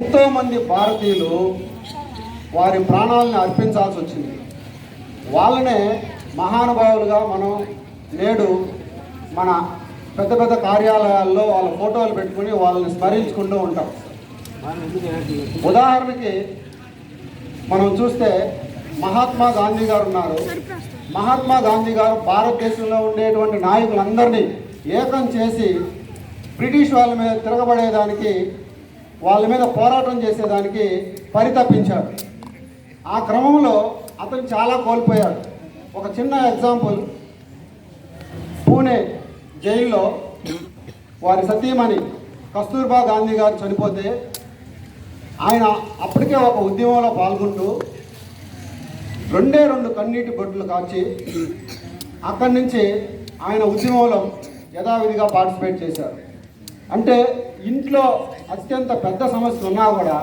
ఎంతోమంది భారతీయులు వారి ప్రాణాలను అర్పించాల్సి వచ్చింది. వాళ్ళనే మహానుభావులుగా మనం నేడు మన పెద్ద పెద్ద కార్యాలయాల్లో వాళ్ళ ఫోటోలు పెట్టుకుని వాళ్ళని స్మరించుకుంటూ ఉంటాం. ఉదాహరణకి మనం చూస్తే మహాత్మా గాంధీ గారు ఉన్నారు. మహాత్మా గాంధీ గారు భారతదేశంలో ఉండేటువంటి నాయకులందరినీ ఏకం చేసి బ్రిటిష్ వాళ్ళ మీద తిరగబడేదానికి, వాళ్ళ మీద పోరాటం చేసేదానికి పరితపించాడు. ఆ క్రమంలో అతను చాలా కోల్పోయాడు. ఒక చిన్న ఎగ్జాంపుల్, పూణే జైల్లో వారి సతీమణి కస్తూర్బా గాంధీ గారు చనిపోతే ఆయన అప్పటికే ఒక ఉద్యమంలో పాల్గొంటూ రెండు కన్నీటి బొట్టులు కాచి అక్కడి నుంచి ఆయన ఉద్యమంలో యథావిధిగా పార్టిసిపేట్ చేశారు. అంటే ఇంట్లో అత్యంత పెద్ద సమస్య ఉన్నా కూడా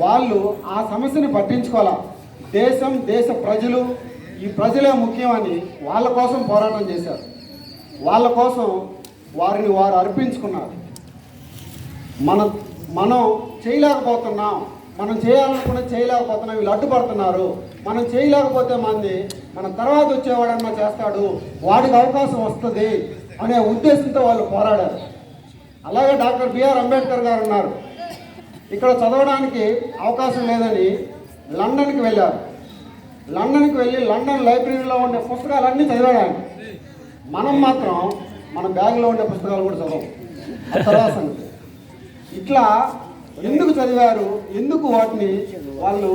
వాళ్ళు ఆ సమస్యని పట్టించుకోవాలా. దేశ ప్రజలు, ఈ ప్రజలే ముఖ్యమని వాళ్ళ కోసం పోరాటం చేశారు. వాళ్ళ కోసం వారిని వారు అర్పించుకున్నారు. మనం చేయలేకపోతున్నాం, మనం చేయాలనుకున్నది చేయలేకపోతున్నాం, వీళ్ళు అడ్డుపడుతున్నారు, మనం చేయలేకపోతే మన తర్వాత వచ్చేవాడన్నా చేస్తాడు, వాడికి అవకాశం వస్తుంది అనే ఉద్దేశంతో వాళ్ళు పోరాడారు. అలాగే డాక్టర్ బిఆర్ అంబేద్కర్ గారు ఉన్నారు. ఇక్కడ చదవడానికి అవకాశం లేదని లండన్కి వెళ్ళారు. లండన్కి వెళ్ళి లండన్ లైబ్రరీలో ఉండే పుస్తకాలన్నీ చదివాడు ఆయన. మనం మాత్రం మన బ్యాగ్లో ఉండే పుస్తకాలు కూడా చదవం. తర్వాత ఇట్లా ఎందుకు చదివారు, ఎందుకు వాటిని వాళ్ళు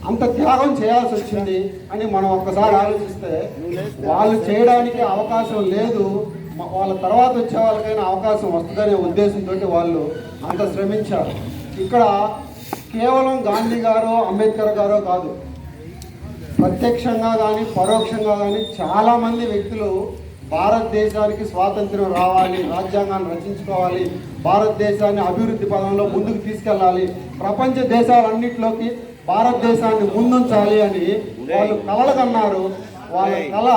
అంత త్యాగం చేయాల్సి వచ్చింది అని మనం ఒక్కసారి ఆలోచిస్తే, వాళ్ళు చేయడానికి అవకాశం లేదు, వాళ్ళ తర్వాత వచ్చే వాళ్ళకైనా అవకాశం వస్తుందనే ఉద్దేశంతో వాళ్ళు అంత శ్రమించారు. ఇక్కడ కేవలం గాంధీ గారో అంబేద్కర్ గారో కాదు, ప్రత్యక్షంగా కానీ పరోక్షంగా కానీ చాలామంది వ్యక్తులు భారతదేశానికి స్వాతంత్ర్యం రావాలి, రాజ్యాంగాన్ని రచించుకోవాలి, భారతదేశాన్ని అభివృద్ధి పదంలో ముందుకు తీసుకెళ్ళాలి, ప్రపంచ దేశాలన్నింటిలోకి భారతదేశాన్ని ముందుంచాలి అని వాళ్ళు కలలుగన్నారు. వాళ్ళ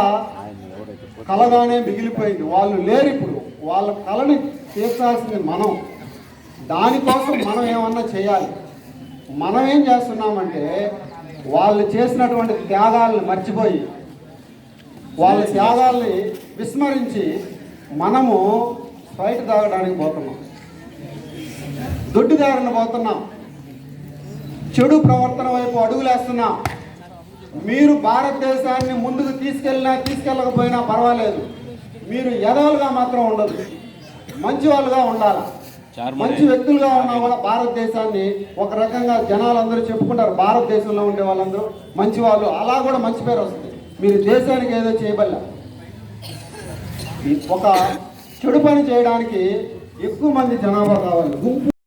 కలగానే మిగిలిపోయింది. వాళ్ళు లేరు ఇప్పుడు. వాళ్ళ కళని తీర్చాల్సింది మనం. దానికోసం మనం ఏమన్నా చేయాలి. మనం ఏం చేస్తున్నామంటే వాళ్ళు చేసినటువంటి త్యాగాలను మర్చిపోయి, వాళ్ళ త్యాగాల్ని విస్మరించి మనము స్ప్రైట్ తాగడానికి పోతున్నాం, దొడ్డిదారిన పోతున్నాం, చెడు ప్రవర్తన వైపు అడుగులేస్తున్నాం. మీరు భారతదేశాన్ని ముందుకు తీసుకెళ్ళకపోయినా పర్వాలేదు, మీరు ఎదవలుగా మాత్రం ఉండదు, మంచి వాళ్ళుగా ఉండాలి. మంచి వ్యక్తులుగా ఉన్నా కూడా భారతదేశాన్ని ఒక రకంగా జనాలందరూ చెప్పుకుంటారు, భారతదేశంలో ఉండే వాళ్ళందరూ మంచి వాళ్ళు, అలా కూడా మంచి పేరు వస్తుంది. మీరు దేశానికి ఏదో చేయబల్ల, ఒక చెడు పని చేయడానికి ఎక్కువ మంది జనాభా కావాలి. గుంపు